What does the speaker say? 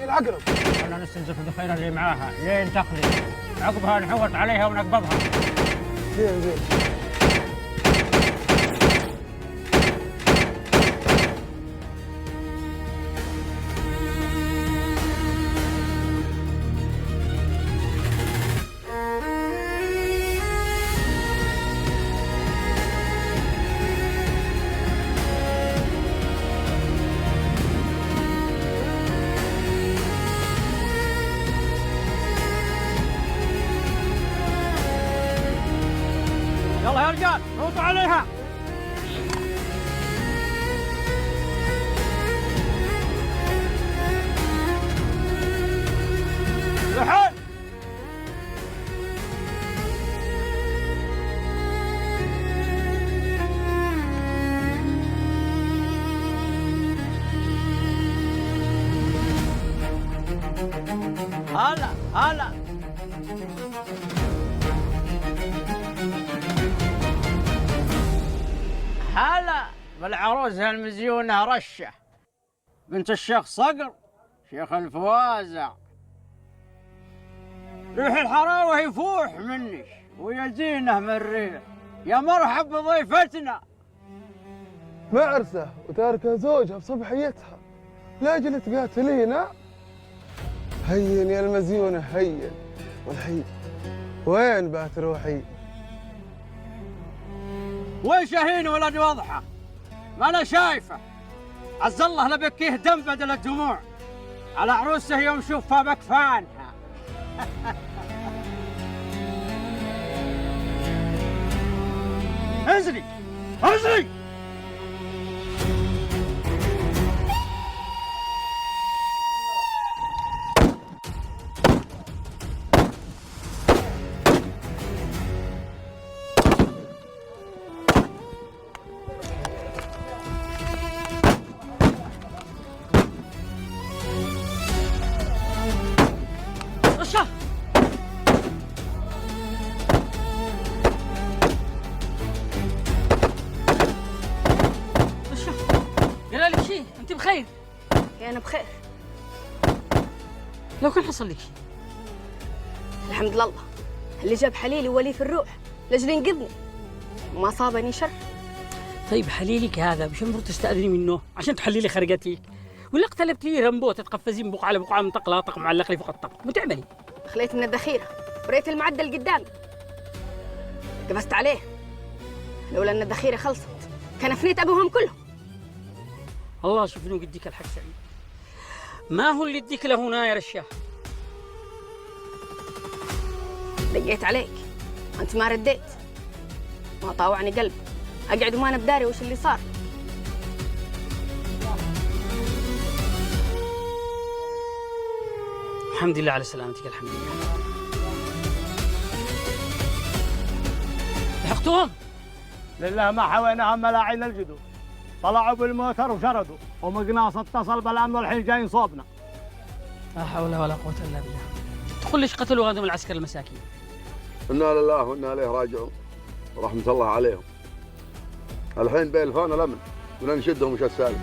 العقرب. انا نستنزف الذخيره اللي معاها لين تخلص، عقبها نحوط عليها ونقبضها. زين زين. يلا يا رجال روطوا عليها. لحال هلا هلا. هلا بالعروسة المزيونة رشة بنت الشيخ صقر شيخ الفوازع. ريح الحراوة يفوح منك ويزينه من الريح. يا مرحب بضيفتنا. معرسة وتاركة زوجها بصبحيتها لاجل تقاتلينا. هين يا المزيونة هين. والحين وين بات روحي؟ وين شاهين ولد واضحة؟ ما أنا شايفة. عز الله لبكيه دم بدل الدموع على عروسه يوم شوفها بكفانها. انزلي انزلي. رشا رشا قال لك شيء؟ انت بخير؟ أنا بخير لو كان حصل لك شيء. الحمد لله. اللي جاب حليلي ولي في الروح لأجل ينقذني وما صابني شر. طيب حليلك هذا مش المفروض تستأذني منه عشان تحللي خرقتك؟ ولا اقتلبت لي رمبو تتقفزين بقعة لبقعة من طق لاطق معلق لي فوق الطق؟ ما تعملي؟ خليت من الذخيرة وريت المعدل قدامي قفزت عليه. لولا أن الذخيرة خلصت كان فنيت أبوهم كلهم. الله شوف انه يديك الحق سعيد. ما هو اللي يديك له هنا يا رشاه؟ دقيت عليك أنت ما رديت. ما طاوعني قلب أقعد وما أنا بداري وش اللي صار. الحمد لله على سلامتك. الحمد لله. لحقتهم؟ لله ما حويناهم ملاعين الجدود. طلعوا بالموتر وشردوا ومقناص اتصل بالامن والحين جايين صوبنا. لا حول ولا قوة الا بالله. تقول ليش قتلوا هذول العسكر المساكين؟ انا لله وانا اليه راجعون ورحمه الله عليهم. الحين بين الفون الامن وننشدهم وش السالفه.